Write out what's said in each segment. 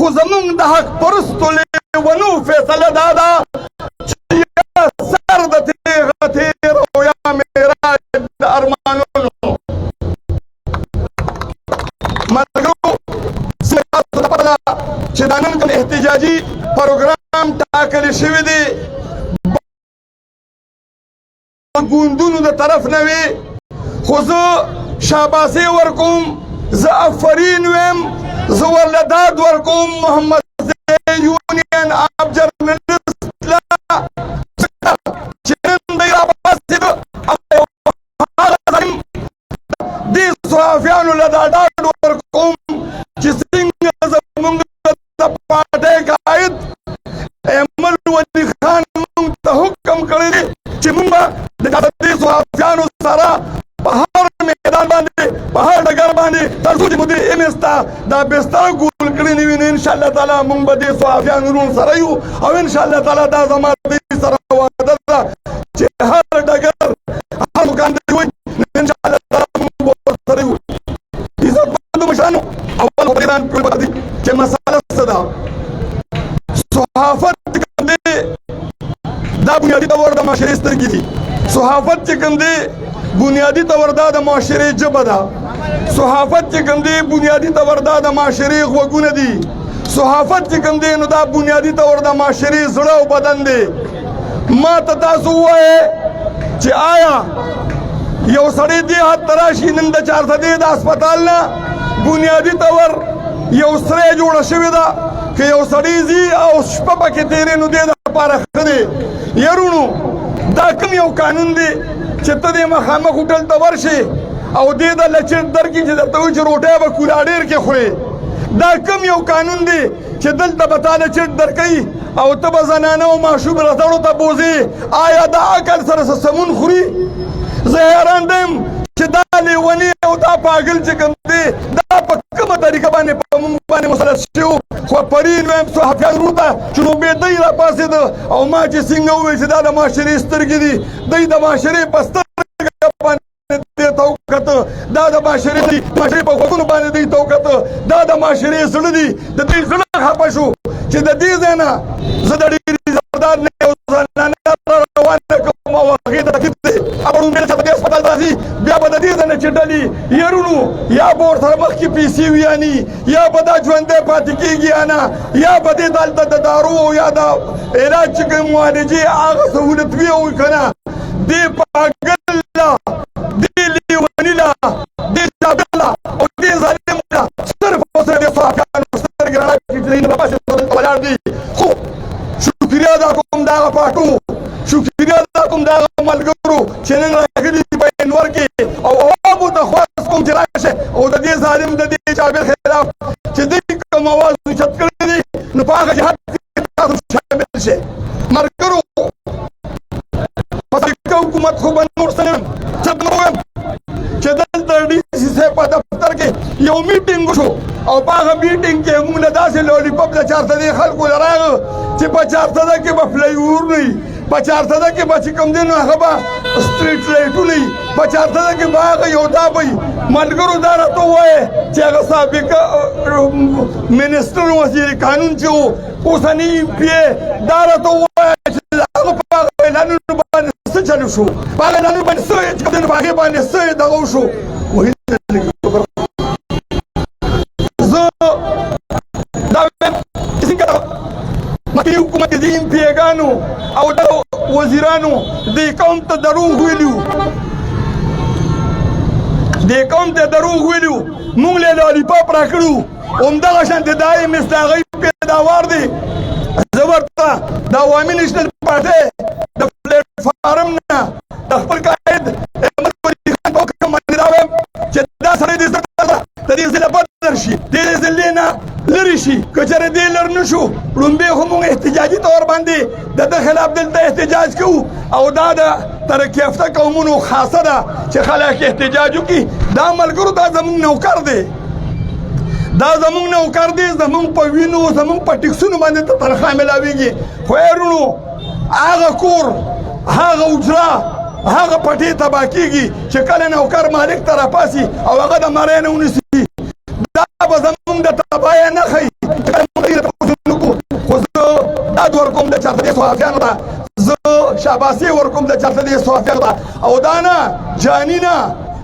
خو زمونږ د حق پرستو لیونو فیصله دا ده چې یا سر د تیغه تیر او یا معراج د ارمانونو. ملګرو ستاسو لپاره ده چې دا نن کوم احتجاجي پروګرام ټاکل شوی دی ګوندونو د طرف نه وي، خو زه شاباسي ورکوم، زه افرین ویم، زه ورله داد ورکوم محمد یونین اف جرنلست له چې نن دی راپاڅېده او هغه ظالم دې صحافیانو له دا ډاډ ورکوم چې څنګه زموږ د پارټۍ قائد ایمل ولي خان موږ ته حکم کړی دی چې موږ به د دې صحافیانو سره په هر میدان باندې په هر ډګر باندې تر څو چې مو دې ایم ایس ته دا بستر ګول کړی نه وي نو انشاءالله تعالی موږ به دې صحافیانو ورونو سره یو او انشاءالله تعالی دا زما دې سره وعده ده چې هر ډګر هر مکان ته وي انشاءالله تعالی موږ به ورسره یو. عزتمندو مشرانو، اول خو ایران پرې پاتې چې مسله څه ده. صحافت چې کوم دی دا بنیادي طور د معاشرې سترګې دي. صحافت چې کوم دی بنیادی طور دا د معاشرې ژبه ده. صحافت چې کوم دی بنیادی طور دا د معاشرې غوږونه دي. صحافت چې کوم دی نو دا بنیادی طور د معاشرې زړه او بدن دی. ما ته تاسو ووایئ چې آیا یو سړی دې حد ته راشي نن د چارسدې د هسپتال نه بنیادي طور یو سری جوړه شوې ده که یو سړی ځي او شپه پکې تېرې نو دې دپاره ښه دی. یارونو دا کوم یو قانون دی چې ته دې مخامخ هوټل ته ورشې او دې د لچټ درکړي چې درته وایي چې روټۍ به کولاډیر کې خورې؟ دا کوم یو قانون دی چې دلته به تا لچټ درکوي او ته به زنانه او ماشوم رسړو ته بوځې؟ آیا دا عقل سره څه سمون خوري؟ زه حیران یم چې دا لیوني او دا پاګل چې کوم دی دا په کومه طریقه باندې په موږ باندې مسلط شوي. خو پرین ویم صحافیان ورونو ته چې نو بې دی راپاڅېده او ما چې څنګه وویل چې دا د معاشرې سترګې دي، دی د معاشرې په سترګه باندې دې ته وکته، دا د معاشرې دي، معاشرې په غوږونو باندې دی ته وکته، دا د معاشرې زړه دي. د دې زړه خفه شو چې د دې ځای نه زه د ډېرې زردار نه یو زنانه روانه کوم او هغې ته تکلیف دی اړوند چې دې هسپتال ته راځي بیا به د دې ځای نه چې ډلې یارونو یا به ورسره مخکې پیسې ویاني یا به دا ژوندی پاتې کېږي یا نه، یا به دې دلته د دارو او یا د علاج چې کوم معالجې هغه سهولت وي او که نه دې پاګل له دې لیوني له دې جابر له او دې ظالم له صرف او صرف دې صحافیانو سترګې رڼا کړي چې نه باسي ولاړ دي. خو شکریه ادا کوم د هغه پاټو، شکریه ادا کوم د هغه ملګرو چې نن راغلي دي په انور کې او عوامو ته خواست کوم چې راشه او د دې ظالم د دې جابر خلاف چې دوی کوم اواز اوچت کړی دی نو په هغه جهاد کې تاسو شامل شئ. ملګرو حکومت خو به نور څه نه ویم، څه نه ویم چې دلته ډي سي صاحب په دفتر کې یو میټینګ وشو او په هغه میټینګ کې موږ له داسې لولیپپ د چارسدې خلکو له راغلو چې په چارسده کې به فلای اوور نه وي، په چارسده کې به چې کوم دی نو هغه به سټریټ لایټونه وي، په چارسده کې به هغه یو دا به وي. ملګرو دا راته ووایه چې هغه سابقه منسټر وزیر قانون چې و اوسني پی دا راته ووایه چې هغه په هغه اعلانونو باندې څه چلو شو، په هغه اعلانونو باندې څه چې کوم دی نو په هغې باندې څه دغه وشو. زه دا وایم چې څنګه مخکې حکومت د ام پي ګانو او د وزیرانو دې قوم ته دروغ ویلي وو، دې قوم ته دروغ ویلي وو، موږ له لالیپاپ راکړي وو، همدغه شانتې دا ایم ایس د هغوی پیداوار دی. زه ورته د عوامي نیشنل پارټۍ د پلیټ فارم نه د خپل قائد احمد ولي خان په حکم باندې دا وایم چې دا سړی دې زه د دې ضلع بدر شي، دې ضلع نه لرې شي. که چېرې دې لر نه شو لومبۍ خو موږ احتجاجي طور باندې د ده خلاف دلته احتجاج کوو او دا د ترقي یافته قومونو خاصه ده چې خلک احتجاج وکړي. دا ملګرو دا زموږ نوکر دی، دا زموږ نوکر دی، زموږ په وینو زموږ په ټکسونو باندې ته تنخوا میلاویږي. خو یارونو هغه کور هغه اجره هغه پټې تباه کېږي چې کله نوکر مالک ته راپاسي او هغه د مرۍ نه ونیسي، دا به زموږ د تباهۍ نښه وي چې کله موږ صحافیانو ته زه شاباسي ورکوم د چرته دې صحافیانو ته او دا نه جاني نه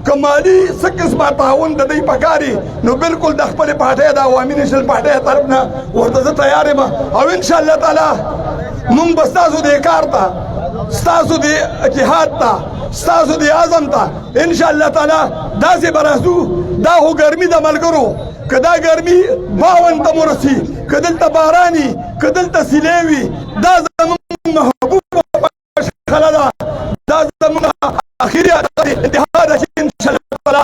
که مالي څه قسمه تعاون د دوی پکاري نو بالکل د خپلې پارټۍ د عوامي نیشنل پارټۍ طرف نه ورته زه تیار یم او انشاءالله تعالی مونږ به ستاسو دې کار ته ستاسو دې اتحاد ته ستاسو دې عزم ته انشاءالله تعالی داسې به راځو دا خو ګرمي د ملګرو که دا ګرمي 52 ته مو رسي که دلته باراني که دلته سیلې وي دا زموږ محبوبه مشغله ده دا زموږ اخري انتها ده چې انشاءالله تعالی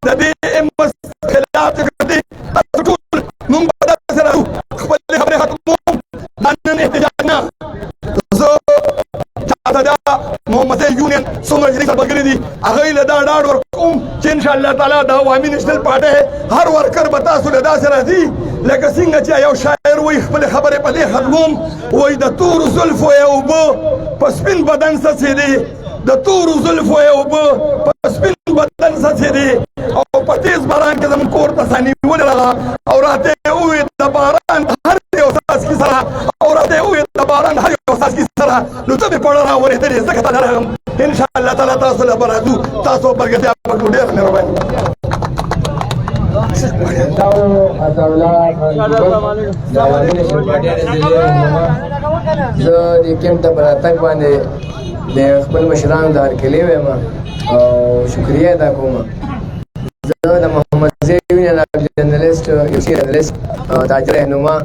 د دې امس خلاف چې کوم دی تاسو ټول موږ به داسې راځو خپلې خبرې ختموم دا نن احتجاج نه زه چاته دا محمد یونین څومره چې ملګري دي هغوی له دا ډاډ ورکوم چې انشاءالله تعالی د عوامي نیشنل پارټۍ هر ورکر به تاسو له داسې راځي لکه څنګه چې یو شاعر وایي خپلې خبرې په دې ختموم وایي د تورو زلفو یې اوبه په سپین بدن څڅېدې د تورو زلفو یې اوبه په سپین بدن څڅېدې او په تیز باران کې زموږ کور ته سانیولې راغله او راته یې وویل د باران هر یو څاڅکي سره او راته یې وویل د باران هر یو څاڅکي سره نو ته مې په زړه راورېدلې ځکه تا نه راغلم انشاءالله تعالی تاسو له به راځو تاسو ملګرتیا وکړو ډېره مهرباني زه د کیمپ ته په راتګ باندې د خپل مشرانو د هرکلي وایم او شکریه ادا کوم زه د محمد زیوین جرنالست یو جرنالست تاجر رهنما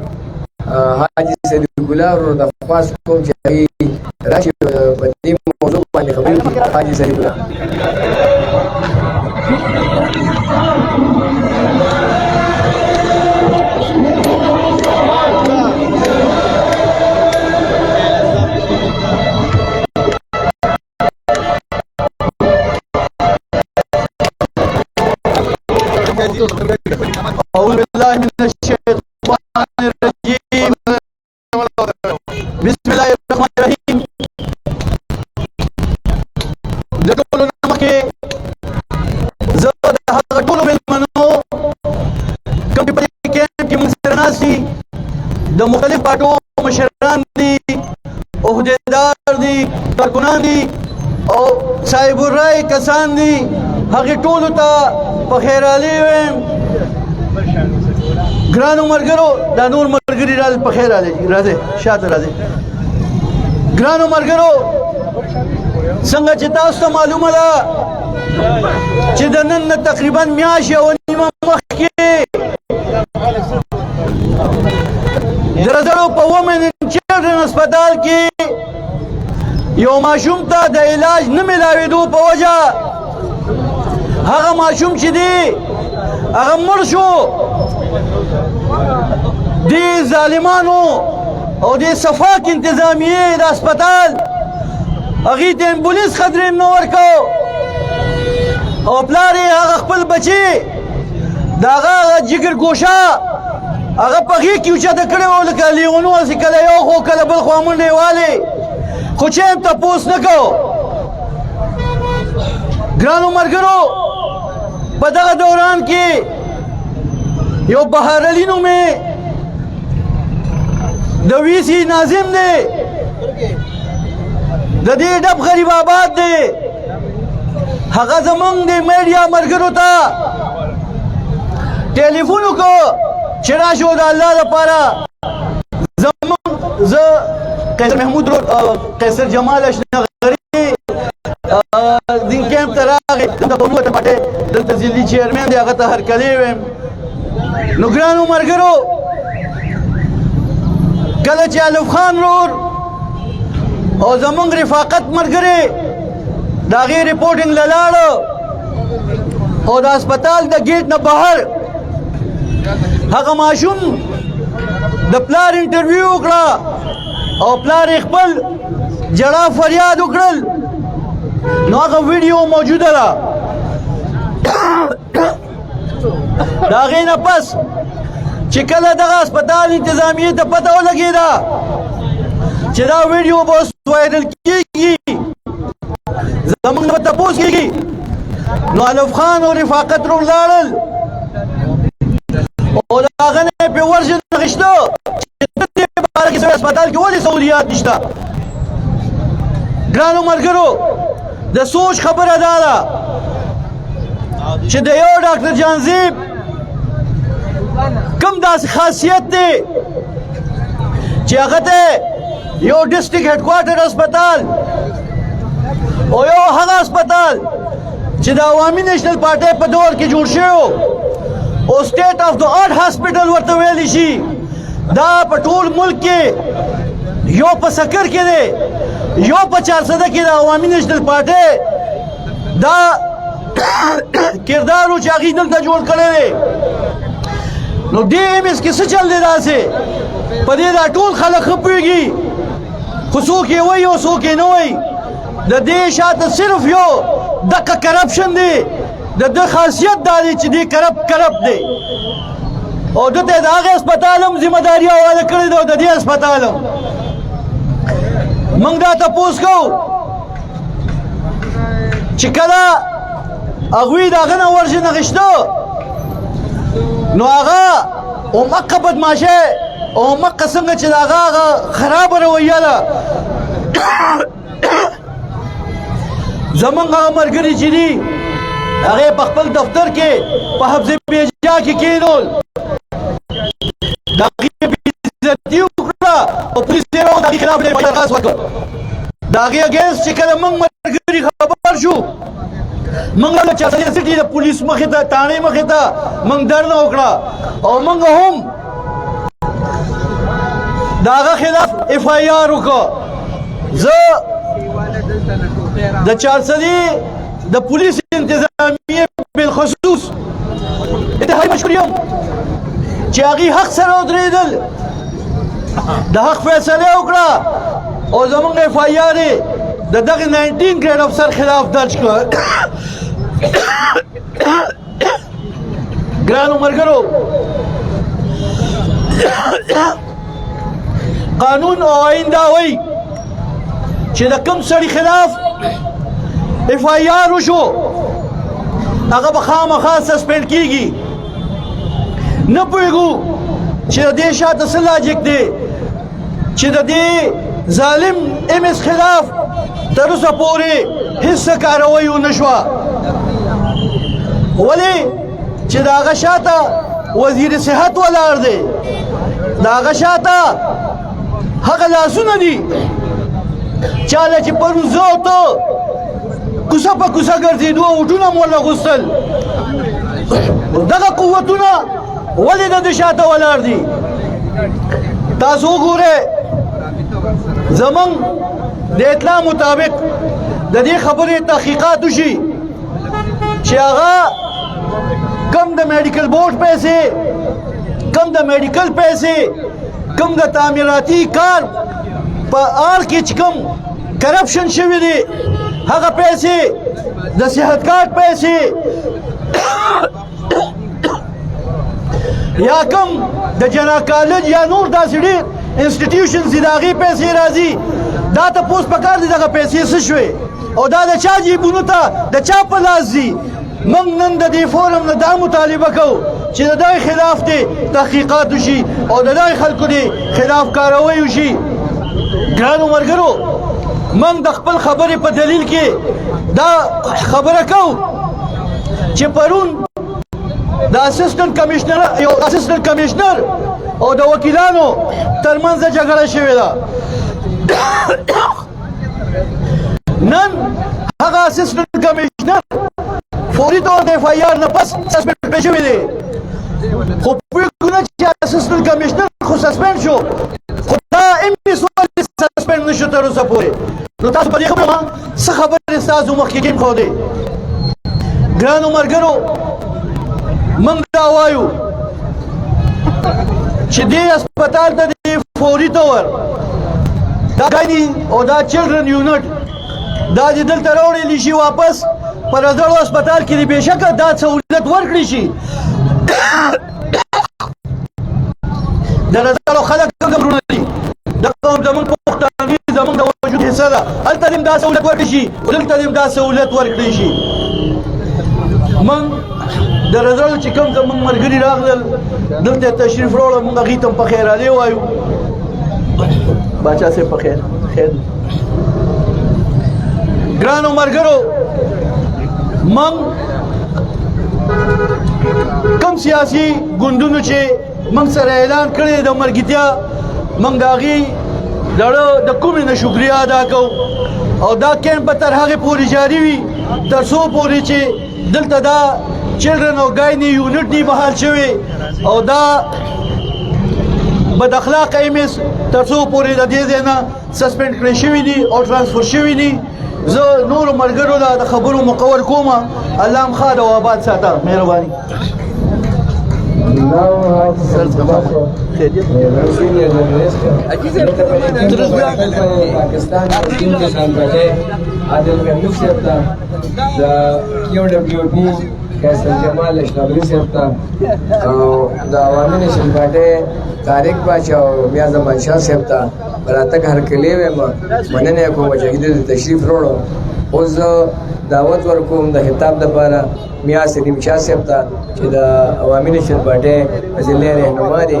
حاجي صدیق الله ورور د خواست کوم چې راشي په دې موضوع باندې خبرې وکړي حاجي صدیق الله أعوذ بالله من الشيطان الرجيم بسم الله الرحمن الرحيم د ټولو نه مخکې زه د هغه ټولو مېلمنو کوم چې په دې کیمپ کې موږ سره ناست دي د مختلف پارټو مشران دي عهدیدار دي کارکنان دي او صاحب الرأی کسان دي هغې ټولو ته په خیرالي وایم ګرانو ملګرو دا نور ملګري راځي په خیر راځي شاته راځي ګرانو ملګرو څنګه چې تاسو ته معلومه ده چې د نن نه تقریبا میاشت یوه نیمه مخکې د رزړو په ومن چلډرن هسپتال کې یو ماشوم ته د علاج نه میلاوېدو په وجه هغه ماشوم چې دی هغه مړ شو دې ظالمانو او دې صفاق انتظامیې د هسپتال هغې ته امبولینس خطرې نه ورکو او پلار یې هغه خپل بچی د هغه جګر ګوشه هغه په غېږ کې اوچته کړې وه لکه لیونو هسې کله یو خوا کله بل خوا منډې والې خو چا هم تپوس نه کو ګرانو ملګرو په دغه دوران کې یو بهار علي نومې د وی سي ناظم دی د دې ډب غریب آباد دی هغه زمونږ د میډیا ملګرو ته ټلیفون وکړو چې راشو د الله لپاره زمونږ زه قیصر محمود قیصر جمال اشنغري دین کیمپ ته راغی دلته په موته پټې دلته ضلعي چیرمین دی هغه ته هرکلی ویم نو ګرانو ملګرو کله چې الف خان رور او زمونږ رفاقت ملګري د هغې رپورټینګ له لاړو او د هسپتال د ګیټ نه بهر هغه ماشوم د پلار انټرویو وکړه او پلار یې خپل جړا فریاد وکړل نو هغه ویډیو موجوده ده د هغې نه پس چې کله دغه هسپتال انتظامیې ته پته ولګېده چې دا ویډیو به اوس وایرل کېږي زموږ نه به تپوس کېږي نو الف خان او رفاقت روم لاړل او د هغه نه یې پې ورشن اخېستو چې د دې باره کې هسپتال کې ولې سهولیات نشته ګرانو ملګرو د سوچ خبره دا ده چې د یو ډاکټر جانزیب کوم داسې خاصیت دی چې هغه ته یو ډسټرکټ هډ کوارټر هسپتال او یو هغه هسپتال چې د عوامي نیشنل پارټۍ په دور کې جوړ شوی او سټیټ آف د آرټ هاسپټل ورته ویلی شي دا په ټول ملک کې یو په سکر کې دی یو په 400 کې د عوامي نیشنل پارټۍ دا کردار و چې هغې دلته جوړ کړی دی نو ډي ایم ایس کې څه چل دی داسې په دې دا ټول خلک ښه پوهېږي خو څوک یې وایي او څوک یې نه وایي د دې شاته صرف یو دغه کرپشن دی د ده خاصیت دا دی چې دی کرپ دی او دته د هغې هسپتال هم ذمه داري حواله کړې ده او د دې هسپتال هم موږ دا تپوس کوو چې کله هغوی د هغه نه ورشي نغښته نو هغه همغه بدماشۍ او همغه څنګه چې د هغه خرابه رویه ده زمونږ هغه ملګري چې دي هغې په خپل دفتر کې په حفظ بیجا کې کېنول د هغې بېعزتي وکړه او پولیس یې د هغې خلاف درخواست وکړ د هغې اګینسټ چې کله موږ ملګري خبر شو موږ له چارسدې سټي د پولیس مخې ته تاڼې مخې ته موږ درنه وکړه او موږ هم د هغه خلاف اف آی آر وکړه زه د چارسدې د پولیس انتظامیې بالخصوص انتهایی مشکور یم چې هغې حق سره ودرېدل د حق فیصله یې وکړه او زموږ اف آی آر یې د دغه 19 ګریډ افسر خلاف درج کړ ګرانو ملګرو قانون او آئین دا وایي چې د کوم سړي خلاف اف آی آر وشو هغه به خامخا سسپینډ کیږي نه پوهېږو چې د دې شاته څه لاجک دی چې د دې ظالم ایم ایس خلاف تر اوسه پورې هېڅ څه کاروی ونه شوه ولې چې د هغه شاته وزیر صحت ولاړ دی د هغه شاته هغه لاسونه دي چاله چې پرون زه او ته کوڅه په کوڅه ګرځېدو وټونه مو ورله غوښتل دغه قوتونه ولې د ده شاته ولاړ دي تاسو وګورئ زمونږ د اطلاع مطابق د دې خبرې تحقیقات وشي چې هغه کم د میډیکل بورډ پیسې کم د میډیکل پیسې کم د تعمیراتي کار په آر کې چې کم کرپشن شوي دي هغه پیسې د صحت کارت پیسې یا کم د جنا کالج یا نور داسې ډېر انسټیټیوشنز دي د هغې پیسې راځي دا تپوس پکار دي دغه پیسې څه شوې او دا د چا جیبونو ته د چا په لاس دي موږ نن د دې فورم نه دا مطالبه کوو چې د دغې خلاف دې تحقیقات وشي او د دغې خلکو دې خلاف کاروی وشي ګرانو ملګرو موږ د خپل خبرې په دلیل کې دا خبره کوو چې پرون د اسسټنټ کمیشنر یو اسسټنټ کمیشنر او د وکیلانو ترمنځ جګړه شوې ده نن هغه اسسټنټ کمیشنر فوري طور د اف آی آر نه پس سسپینډ شوی دی خو پوهېږو نه چې اسسټنټ کمیشنر خو سسپینډ شو خو دا ایم ایس ولې سسپینډ نه شو تر اوسه پورې نو تاسو په دې خبره څه خبرې ستاسو مخکې کېښودې ګرانو ملګرو موږ دا وایو چې دې هسپتال ته د فوري طور دا ګایني او دا چلډرن یونټ دا دې دلته راوړلی شي واپس په رزړو هسپتال کې دې بېشکه دا سهولت ورکړي شي د رزړو خلک کوم ډولونه دي دغه زموږ پښتانه زموږ د وجود حصه ده هلته دې دا سهولت ورکړي شي دلته دې دا سهولت ورکړي شي موږ د رزړو چې کوم زموږ ملګري راغلل دلته تشریف راوړل موږ هغې ته هم په خیر رالی وایو باچا صاحب په خیر ګرانو ملګرو موږ کوم سیاسي ګوندونو چې موږ سره اعلان کړی د ملګرتیا موږ د هغې د کومې نه شکریه ادا کوو او دا کیمپ به تر هغې پورې جاري وي تر څو پورې چې دلته دا چلډرن او ګاینې یونټ نه بحال شوی او دا بد اخلاقه ایمز تر څو پورې د دې ځای نه سسپینډ کړی شوي دي او ټرانسفر شوي دي زه نورو ملګرو له د خبرو مقور کوم الله هم ښاد او آباد ساته مهرباني पाकिस्तान आदिल महमूद साहब था QWP कैसर जमाल अशरफी साहब था द अवामी नेशनल पार्टी तारिक बादशाह और मियां जमान शाह साहब था रातक हर के लिए मनने को मजाहिद तशरीफ रोड़ो उस दावत वर्कुम द हिताब दपारा मियां सलीम शाह साहब था چې د عوامي نېشنل پارټۍ ضلعي رهنما دی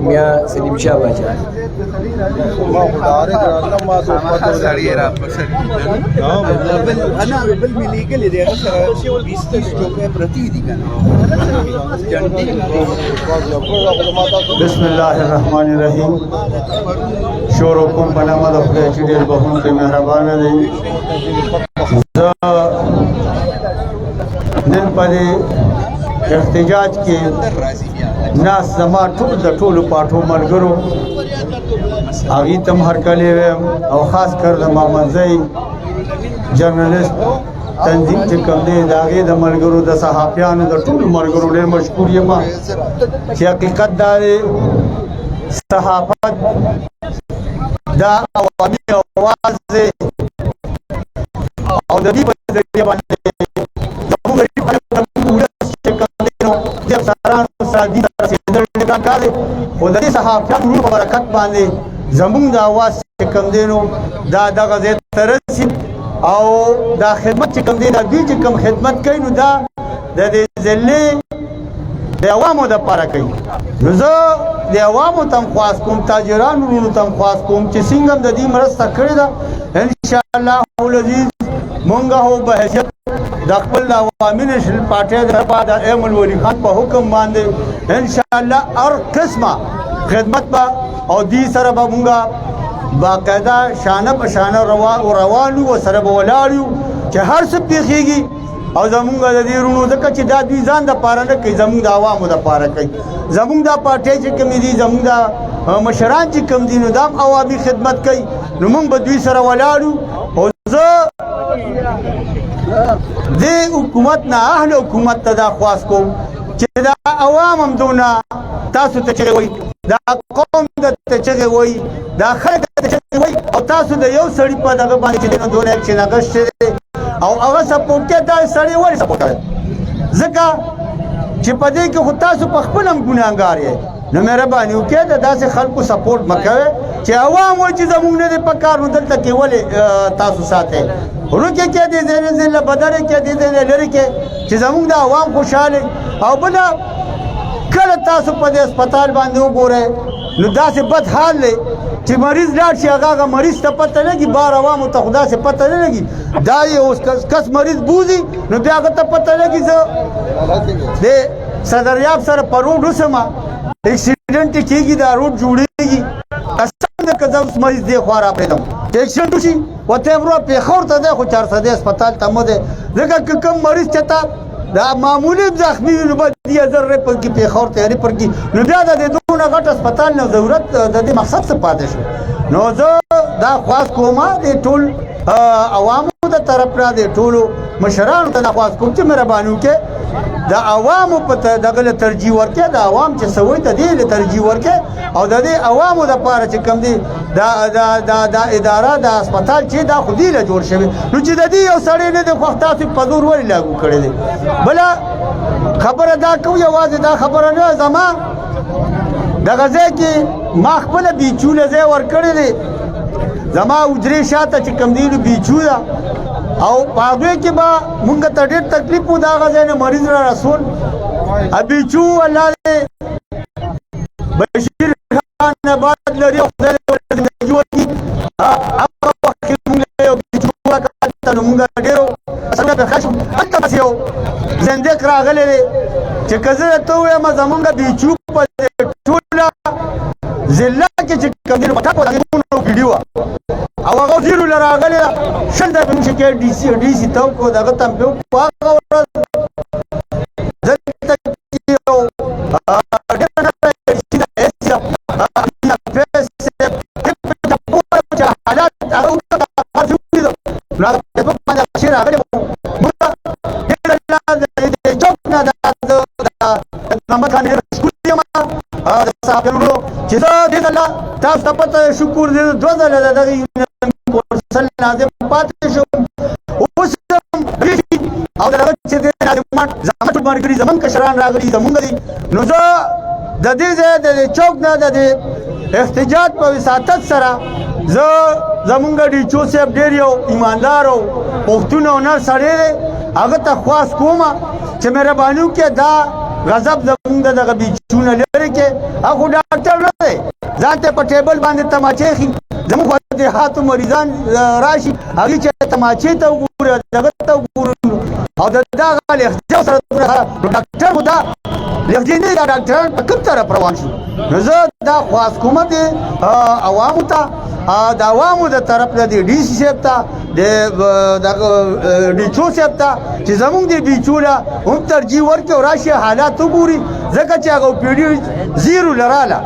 मियां सलीम शाह बादशाह بسم الله الرحمن الرحیم شروع کوم په نامه د خدای چې ډېر بخښونکی مهربانه دی زه نن په دې احتجاج کې ناس زما ټول د ټولو پاټو ملګرو هغې ته م هرکلی ویم او خاص کر د محمدزی جرنلست تنظیم چې کوم دی د هغې د ملګرو د صحافیانو د ټولو ملګرو ډېر مشکور یم چې حقیقت دا دی صحافت دا عوامي اواز دی او د دې په ذریعه باندې خو د دې صحافیانو په برکت باندې زموږ د اواز چې کوم دی نو دا دغه ځای ته رسي او دا خدمت چې کوم دی دا دوی چې کوم خدمت کوي نو دا د دې ضلعې د عوامو دپاره کوي نو زه د عوامو ته هم خواست کوم تاجرانو وروڼو ته هم خواست کوم چې څنګه هم د دې مرسته کړې ده انشاءالله العزیز مونږ هو په حیثیت د خپل د عوامي نېشنل پارټۍ د طرفه د ایم الولي خان په حکم باندې انشاءالله هر قسمه خدمت به او دې سره به مونږ باقاعده شانه په شانه روان یو ورسره به ولاړ یو چې هر څه پېښېږي او زمونږ د دې وروڼو ځکه چې دا دوی ځان دپاره نه کوي زمونږ د عوامو دپاره کوي زمونږ دا پارټۍ چې کومې دي زمونږ دا مشران چې کوم دي نو دا هم عوامي خدمت کوي نو مونږ به دوی سره ولاړ یو او زه دې حکومت نه اهل حکومت ته دا خواست کوم چې دا عوام هم دونه تاسو ته چغې وایي دا قوم ته چغې وایي دا خلک ته چغې وایي او تاسو د یو سړي په دغه باندې چې دونه دونه اکشن اخیستی دی او هغه سپورټ کوي دا سړی ولې سپورټ کوي ځکه چې په دې کې خو تاسو په خپل هم ګناهګار یې نو مهرباني وکړئ د داسې خلکو سپورټ مه کوئ چې عوام وایي چې زموږ نه دی په کار نو دلته کې ولې تاسو ساتئ روکې کې دې ځای نه ځای له بدرې کې دې ځای نه لرې کې چې زموږ د عوام خوشحاله او بله کله تاسو په دې هسپتال باندې وګورئ نو داسې بد حال دی چې مریض لاړ شي هغه مریض ته پته نه لګي بار عوامو ته خو داسې پته نه لګي دا یې اوس کس مریض بوځي نو بیا هغه ته پته لګي زه د صدریاب سره په روډ وسمه اکسیډنټ کېږي دا روډ جوړېږي قسم دی که زه اوس مریض دې خوا راپرېږدم چې اکسیډنټ وشي ورته یې ورو پېښور ته دی خو چارسدی هسپتال ته مه دی ځکه که کوم مریض چې ته دا معمولی زخمی وي نو به 10,000 ریپر کې پېښور تیاري پر کې نو بیا د دې دونه غټ هسپتال نه ضرورت د دې مقصد څه پاتې شو نو زه دا خواست کوم د ټول عوامو د طرف نه د ټولو مشرانو ته دا خواست کوم چې مهرباني وکړئ د عوامو په دغه له ترجیح ورکړئ د عوام چې څه وایي د دې له ترجیح ورکړئ او د دې عوامو دپاره چې کوم دی دا اداره د هسپتال چې دا خو دې له جوړ شوی نو چې د دې یو سړی نه دی خوښ تاسو په زور ولې لاګو کړی دی بله خبره دا کوو یوازې دا خبره نه زما دغه ځای کې ما خپله بیچو له ځای ورکړی دی زما حجرې شاته چې کوم دی نو بیچو ده او په هغوی کې به مونږ ته ډېر تکلیف و د هغه ځای نه مریض را رسول بیچو الله دې بشیر خان آباد لري او خدای دې ورته زندګي ورکړي هغه وخت کې مونږ له یو بیچو هلته نو زمونږ ډېرو څنګه به ښه شو هلته بس یو زندق راغلی دی چې که زه ته ووایم زمونږ بیچو په ټوله ضلع کې چې کوم دي نو پټه په هغې ویډیو وه او هغه زیرو له راغلې ده 20 دقیقې چې کې ډي سي ته وکړو دغه ته مې وکړو هغه ورځ دلته کې یو حالات هغه راغلې چوک نه محمد خان چې زه دې الله تاسو ته پته شکر دې 2 ځله دغه کورسل لازم پاتې شوم اوس او دغه چې دې زموږ مارګري زمونږ کشران راغلي زمونږ دي نو زه د دې ځای د چوک نه د احتجاج په وساطت سره زه زمونږ ډیچو صاحب ډېر یو ایماندار او پښتون او نر سړی دی هغه ته خواست کوم چې مهرباني وکړئ دا غضب زمونږ دغه بیچونه لرې کړې هغه ډاکټر نه دی ځان ته په ټیبل باندې تماچې ښي زموږ خوا دیهاتو مریضان راشي هغې چې تماچې ته وګوري دغه ته وګوري او د دغه لهجه سره نو ډاکټر خو دا لهجې نه دا ډاکټران په کوم طرف روان شي نو زه دا خواست کوم دې عوامو ته د عوامو د طرف نه د ډي سي صاحب ته د ډیچو صاحب ته چې زمونږ د بیچو له هم ترجیح ورکړي او راشي حالات وګوري ځکه چې هغه پیډي زیرو لراله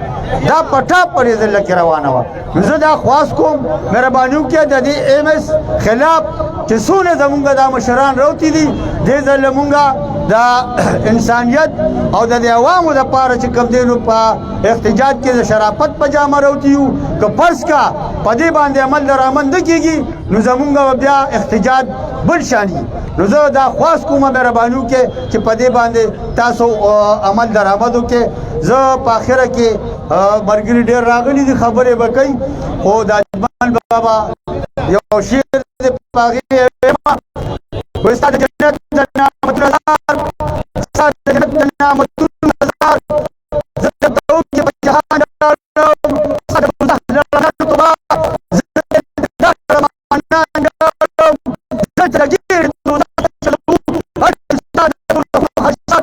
دا پټه پړې ځله کې روانه وه نو زه دا خواست کوم مهرباني وکړئ د دې ایم ایس خلاف چې څونه زمونږ دا مشران راوتي دي دې ځله مونږ د انسانیت او د عوامو دپاره چې کوم دی نو په احتجاج کې د شرافت په جامه راوتي یو که فرض کا په دې باندې عمل درآمد نه کېږي نو زمونږ بیا احتجاج بل شان وي نو زه دا خواست کوم مهرباني وکړئ چې په دې باندې تاسو عمل درآمد وکړئ زه په آخره کې ملګري ډېر راغلي دي خبرې به کوي خو د اجمل بابا یو شعر دی په هغې وایي ستا د جنت د نعمتونو هزار ستا د جنت د نعمتونو هزار زه درته وم چې په جهان راوړم ستا د دوزخ له لعنتو توبه زه دا رحمانان راوړم زه چې لګېږم دوزخ ته چلوو هلته ستا د دوزخونو حشر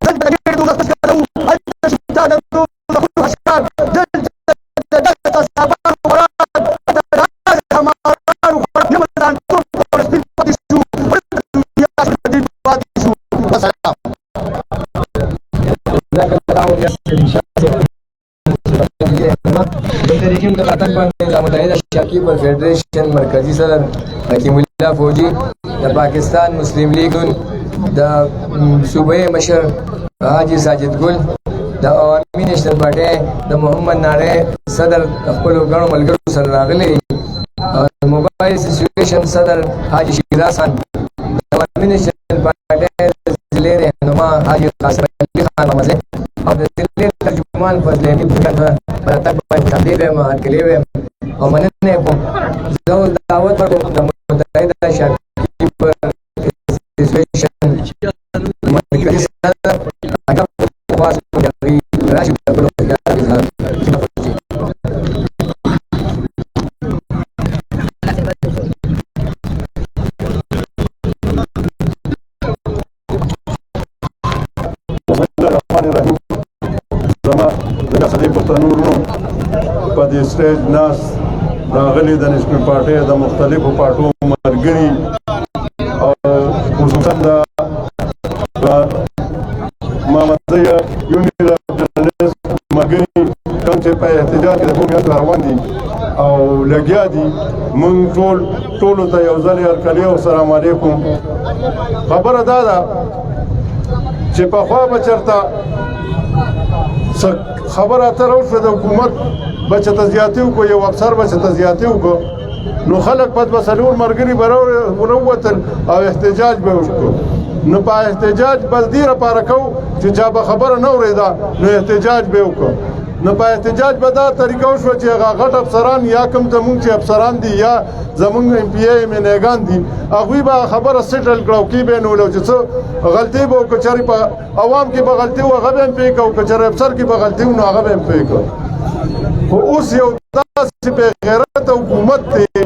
دلته لګېږم دوزخ ته چلوو هلته ستا د دوزخونو حشر دلته دلته صحابانو خوراک متحده شاکی پر فیڈریشن مرکزی صدر حکیم اللہ فوجی د پاکستان مسلم لیگ د صوبه مشر حاجی ساجد ګل د عوامي نیشنل پارټي د محمد ناره صدر خپل غړو ملګرو سره راغلي موبایل اسوسییشن صدر حاجی شیراز خان د عوامي نیشنل پارټي ضلع رهنما حاجی قاسم علي خان مزه او د ضلع ترجمان فضل حمید خان براتک باندې تبلیغ ما کلیو او مننه کوم زه دعوت ورکوم د متحده شاکی پر اسوسییشن مرکزی صدر هغه خواست کوي راشي په دې سټیج ناس راغلي د نېشنل پارټۍ د مختلفو پارټو ملګري او خصوصا د محمدزیه یونیل جرنالست ملګري کوم چې په احتجاج کې د قومیت روان دي او لګیا دي موږ ټولو ته یو ځل هرکلی او سلام علیکم خبره دا ده چې پخوا به چېرته خبره اتره وشوه د حکومت به چېرته زیاتي وکړو یو افسر به چېرته زیاتي وکړو نو خلک پس به څلور ملګري به راووتل او احتجاج به وکړو نو په احتجاج بس دې لپاره کوو چې چا به خبره نه اورېده نو احتجاج به وکړو نو په احتجاج به دا طریقه وشوه چې هغه غټ افسران یا کوم زمونږ چې افسران دي یا زمونږ ایم پی ای منېګان دي هغوی به خبره سیټل کړه او کې به یې نولو چې څه غلطي به وکړو چېرې په عوام کې به غلطي و هغه به هم پې کړو که چېرې افسر کې به غلطي و نو هغه به هم پې کړو خو اوس یو داسې بې غیرته حکومت دی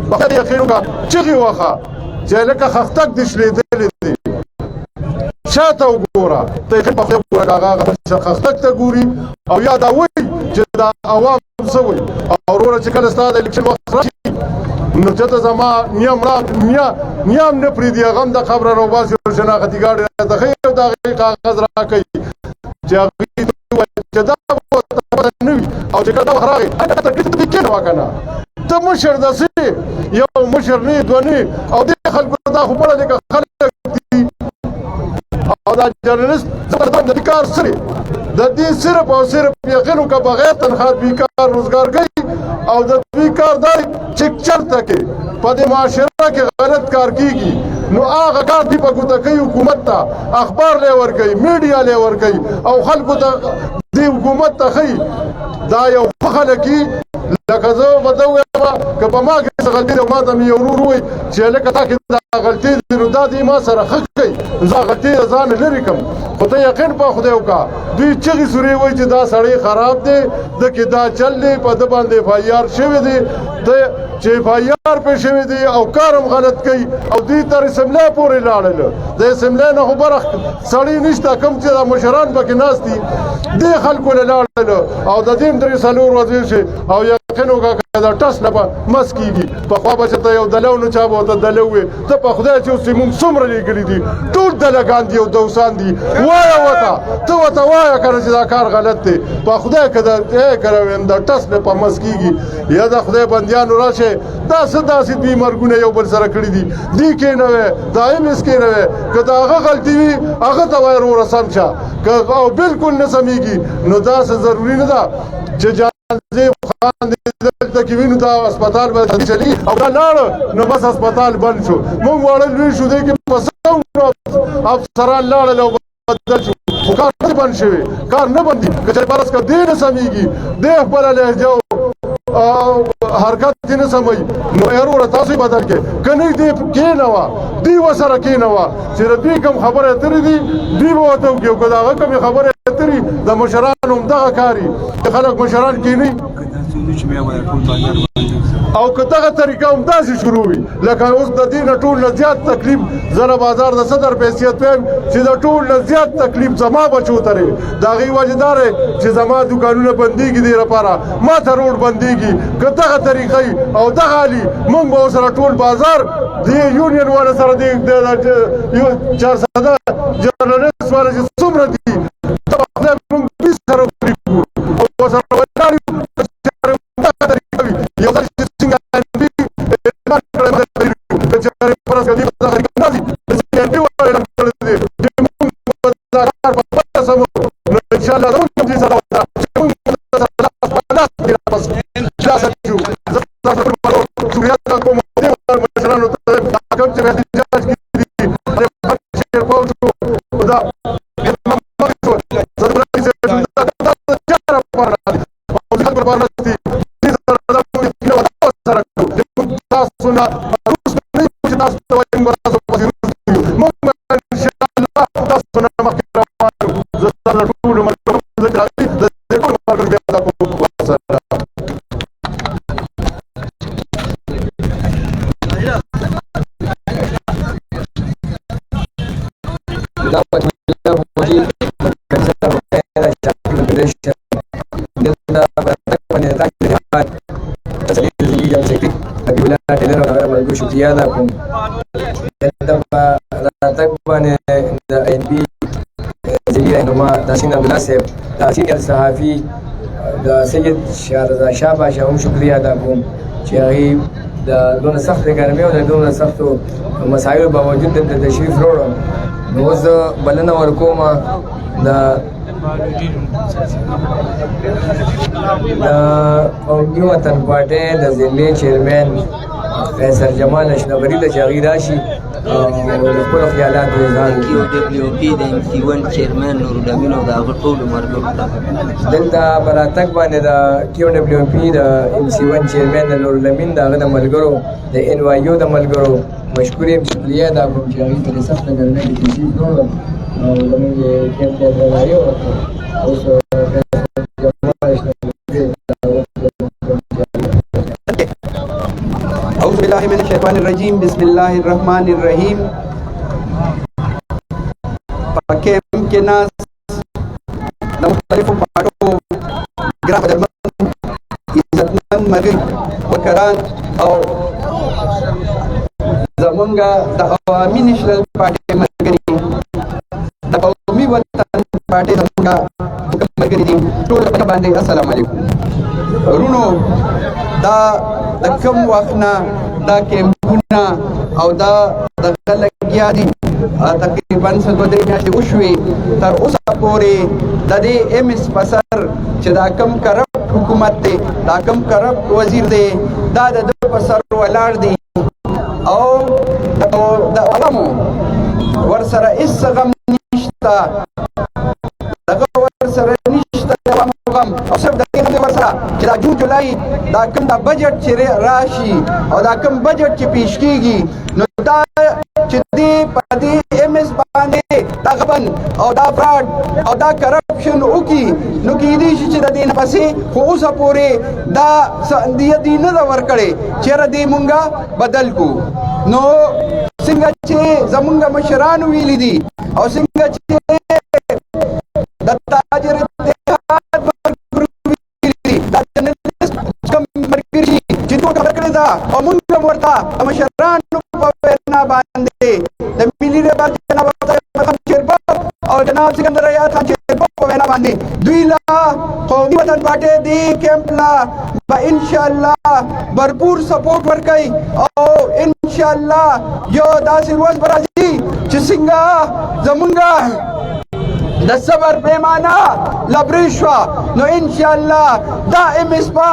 بخیر یقین وکړه چغې وخه چې لکه خښتک دې شلېدلې دی شاته وګوره ته یې په خدای وګوره هغه خښتک ته ګوري او یا دا وایي چې دا عوام څه وایي او وروره چې کله ستا د الیکشن وخت راشي نو چېرته زما نیم نه پرېږدي هغه هم د قبره راوباسي او شناختي ګاډي راته ښیي او د هغې کاغذ راکوي چې هغوی چې دا نه وي او چې کله دا وخت راغی تکلیف ته کېنه که نه ته مشر داسې یو مشر نه دوه نه او دې خلکو دا خو بړه دی که خلک دي او دا جرنلست د دې کار څه دی د دې صرف او صرف یقین وکړه بغیر تنخوا دوی کار روزګار کوي او د دوی کار دا چې چرته کې په دې معاشره کې غلط کار کیږي نو هغه کار دوی په ګوته کوي حکومت ته اخبار لی ورکوي میډیا لی ورکوي او خلکو ته دې حکومت ته ښیي دا یو ښه خلک لکه زه به ته ووایم که په ما کې څه غلطي ده ما ته مې یو ورور ووایي چې هلکه تا کې دا غلطي دي نو دا دې ما سره ښه کوي زه غلطي د ځانه لرې کړم خو ته یقین په خدای وکړه دوی چغې سورې وایي چې دا سړی خراب دی ده کې دا چل دی په ده باندې اف آی آر شوی دی چې اف آی آر پې شوی دی او کار هم غلط کوي او دوی تر اسمبلی پورې لاړل د اسمبلی نه خو بره سړی نشته کوم چې دا مشران پکې ناست دي دې خلکو له لاړل او د دې هم درې څلور ورځې شي او یقین وکړه که دا ټس نه به مس کېږي پخوا به چې ته یو دلو نه چا به ورته دلو وې ته په خدای چې اوس مونږ څومره لېږلي دي ټول دلګان دي او دوسان دي وایه ورته ته ورته وایه که نه چې دا کار غلط دی په خدای که که ویم دا ټس نه په مس کېږي یا د خدای بندیانو راشئ داسې دوی مرګونه یو بل سره کړي دي دې کېنوئ دا ایم ایس کېنوئ که د هغه غلطي وي هغه ته وایه وروره سم شه او بالکل نه سمېږي نو داسې ضروري نه ده چې زه خان دلته کې وینو دا هسپتال به چلي او دا لاړه نو بس هسپتال بند شو موږ واړه لوی شو دی کې په افسران لاړل او بدل شو خو کار نه بند شوی کار نه بندي که چېرې فرض کړه دې نه سمېږي دې خپله لهجه حرکت دې نه سموي نو وروره تاسو یې بدل کړئ که نه دې کېنوه دوی ورسره کېنوه چې د دوی کوم خبرې اترې دي دوی به ورته وکړي او که د هغه کومې خبرې اترې د مشرانو همدغه کار وي چې خلک مشران کېنوي او که دغه طریقه همداسې شروع وي لکه اوس د دې نه ټول نه زیات تکلیف زه د بازار د صدر په حیثیت وایم چې د ټول نه زیات تکلیف زما بچو ته دی د هغې وجې دا دی چې زما دوکانونه بندېږي دې لپاره ما ته روډ بندېږي که دغه طریقه وي او دغه حالي موږ به ورسره ټول بازار دې یونین والا سره د 400 جرنلست والا چې څومره دي ته به خدای موږ بیس سره پرېږدو او ورسره ولاړ یو دغه طریقه وي یو ځل چې څنګه اعلان کړی که چېرې فرض کړه دې په دغه طریقه نه ځي چې انډي والا اعلان کړی دی چې موږ به دا کار په خپله سمو نو انشاءالله زموږ هم دې سره وکړه چې موږ سره لاس په لاس کې راپس خلاصه شو زه تاسو ټولو شکریه کوم دې مشرانو ته کوم چې احتجاج کړي دي شیر پوه شو دا شکریہ ادا کوم راتګ باندې د این پی ځینې رهنما تحسین عبدالله صاحب سینیئر صحافي د سید شهرزاد شاه باشا هم شکریہ ادا کوم چې هغې د دونه سختې ګرمۍ او د دونه سختو مسایلو باوجود دلته تشریف راوړم نو اوس زه بلنه ورکوم د قومي وطن پارټۍ د ضلعې چیرمین فیصل جمال اشنغري د چې هغې راشي او د خپلو خیالاتو اظهار کیو ډبلیو پي د ایم سی 1 چیرمین نورالامین او د هغه ټولو ملګرو ته دلته په راتګ باندې د کیو ډبلیو پي د ایم سی 1 چیرمین د نورالامین د هغه د ملګرو د ان وای یو د ملګرو مشکور یم شکریه ادا کوم چې هغوی ته د سخته ګرمۍ کې تشریف راوړل او زموږ کیمپ ته درناوی وکړه اوس فیصل جمال اشنغري बिल्लाहि मिनश शैतानिर रजीम बिस्मिल्लाहिर रहमानिर रहीम पकेम के नास मुख्तलिफ पार्टों ग्राम जर्मन इज्जतमंद मगर वकरान और जमुंगा द अवामी नेशनल पार्टी मगरी द कौमी वतन पार्टी जमुंगा मगरी टोल बांधे अस्सलाम वालेकुम रुनो दा د کم وخت نه دا کیمپونه او دا د لګیا دي تقریبا څه دوه درې میاشتې وشوې تر اوسه پورې د دې ایم اس په سر چې دا کم کرپټ حکومت دی دا کم کرپټ وزیر دی دا د ده په سر ولاړ دی او د عوامو ورسره هېڅ غم نشته دغه ورسره نشته د عوامو غم او صرف د دې نه ورسره چې دا جون جولای دا کوم دا بجټ چې راشي او دا کوم بجټ چې پیش کیږي نو دا چې دې په دې ایم اس باندې دا غبن او دا فراډ او دا کرپشن وکړي نو کېدای شي چې د دې نه پسې خو اوسه پورې دا دې نه ده ورکړې چېرې دې مونږه بدل کړو نو څنګه چې زمونږ مشرانو ویلي دي او څنګه چې د تاجر اتحاد او موږ ورته مشرانو په وینا باندې د ملي رهبر جناب محمد شیرپور او جناب سکندر حیات خان شیرپور په وینا باندې دوی لا قومي وطن پارټي دی کیمپ لا به ان شاء الله भरपूर سپورټ ورکړي او ان شاء الله یو داسې ورځ به راځي چې څنګه زمونږ د صبر پیمانه لبرې شوه نو ان شاء الله دا ایم اس په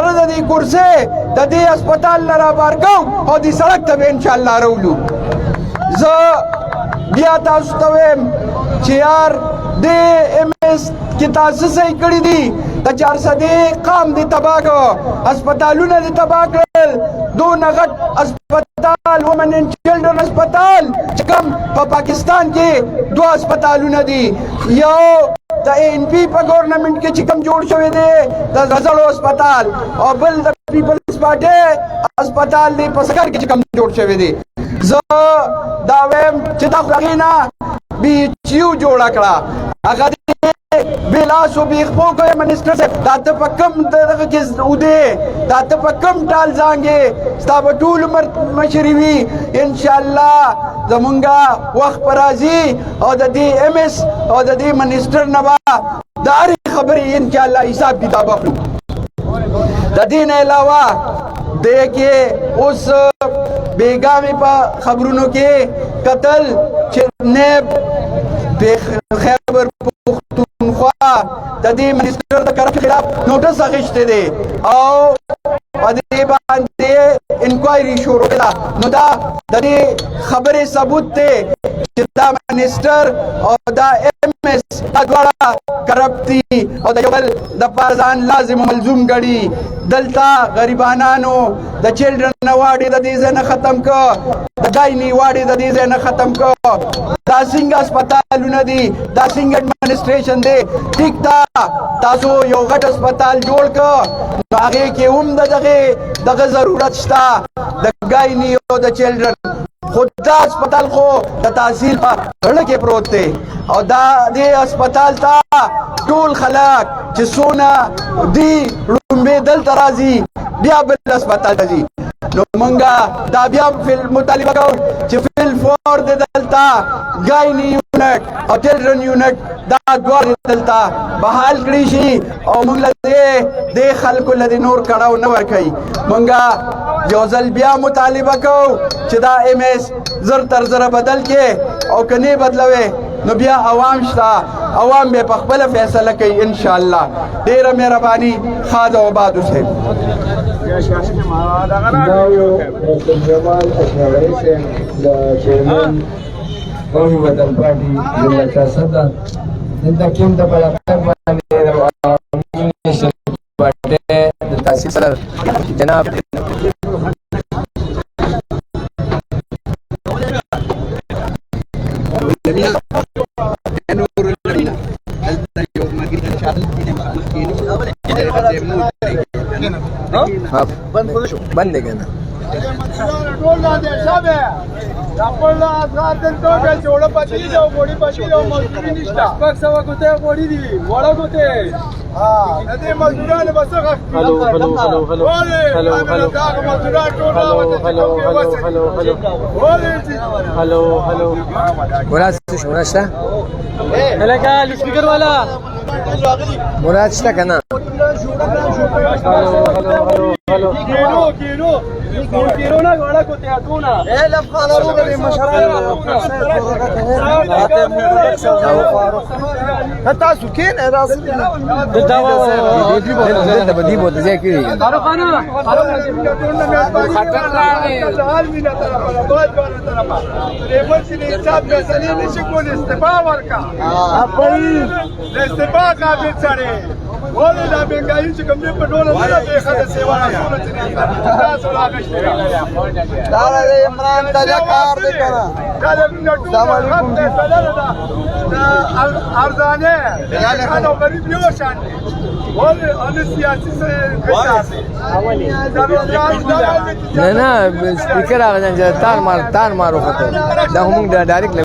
رد دې کورسۍ د دې هسپتال نه رابار کوم او دې سړک ته به ان شاء الله راولو زه بیا تاسو ته وایم چې یار دې ایم اس کې تاسو صحیح کړي دي د 400 قام دې تباه کړو هسپتالونه دې تباه کړل دونه غټ هسپتال وومن اینڈ چلډرن هسپتال چې کوم په پاکستان کې دوه هسپتالونه دي یو د ان پی په ګورنمنت کې چې کوم جوړ شوی دی د غزلو هسپتال او بل د پیپلز پارټي هسپتال دی په سکر کې چې کوم جوړ شوی دی زه دا وایم چې دا خو هغې نه بي ایچ یو جوړه کړه هغه بلاسو بیخبو کوئی منسٹر سے داتا پا کم دغه کې اوده داتا پا کم ټال زانګې ستا به ټول عمر مشري وي انشاءالله زمونږه وخت په راځي او د دې ایم ایس او د دې منسټر نه به د هرې خبرې انشاءالله حساب کتاب اخلو د دې نه علاوه دې کې اوس بیګامې په خبرونو کې قتل چې نیب د خیبر پختونخوا د دې منسټر د کرپشن خلاف نوټس اخیستی دی او په دې باندې انکوایري شروع کړه نو دا د دې خبرې ثبوت دی چې دا منسټر او دا ایم ایس دا دواړه کرپټ دي او د یو بل دپاره ځان لازم ملزوم ګڼي دلته غریبانانو د چلډرن واډې د دې ځای نه ختم کړه د ګایني واډې د دې ځای نه ختم کړه دا څنګه هسپتالونه دي دا څنګه اډمنسټریشن دی ټیک ده تاسو یو غټ هسپتال جوړ کړه نو هغې کې هم دغه ضرورت شته د ګایني او د چلډرن خو دا هسپتال خو د تحصیل په زړه کې پروت دی او دا دې هسپتال ته ټول خلک چې څونه دي لومبې دلته راځي بیا بل هسپتال ته ځي نو مونږه دا بیا مطالبه کوو چې فل فور د دلته ګایني یونټ او چلډرن یونټ دا دواړه دلته بحال کړي شي او مونږ له دې خلکو له نور کړاو نه ورکوي مونږه یو ځل بیا مطالبه کوو چې دا ایم ایس زر تر زره بدل کې او که نه بدلوي نو بیا عوام شته عوام به په خپله فیصله کوي انشاءالله ډېره مهرباني خاد او آباد اوسئ دا یو ډاکټر جمال اشنوری صاحب د چیرمن قومي وطن پارټي ضلع ریاست ده دلته کوم د بلاغت باندې د عوامي نېشنل پارټي د تاسیس صدر جناب بند ہے کہنا ټول باندې شابه خپل ازغار دلته کې جوړه پاتې دي او وړي پاتې دي او مزدوري نشته شپږ سوه ګوتې وړي دي وړه ګوتې د دې مزدورانو به څه غږ مراد شته سپیکر والا مراد شته که نه کینو نه وړه ګوتې اټونه لفخانه روغه دې مشرانو تاسو کېنه راځئ دلته به دې بوته ځای کړي استفا قابل سړی ولې دا بنګایي چې کوم دې په ډوله نه ده بېخه د سیوا رسوله چې تاسو راغشتې دا د عمران تازه کار دی که نه دا د ټول حق فیصله ده دا ارزانه خان او غریب یو شان دي ولې ان سیاسي سره نه سپیکر هغه تار مار وخته دا هم ډایرکټ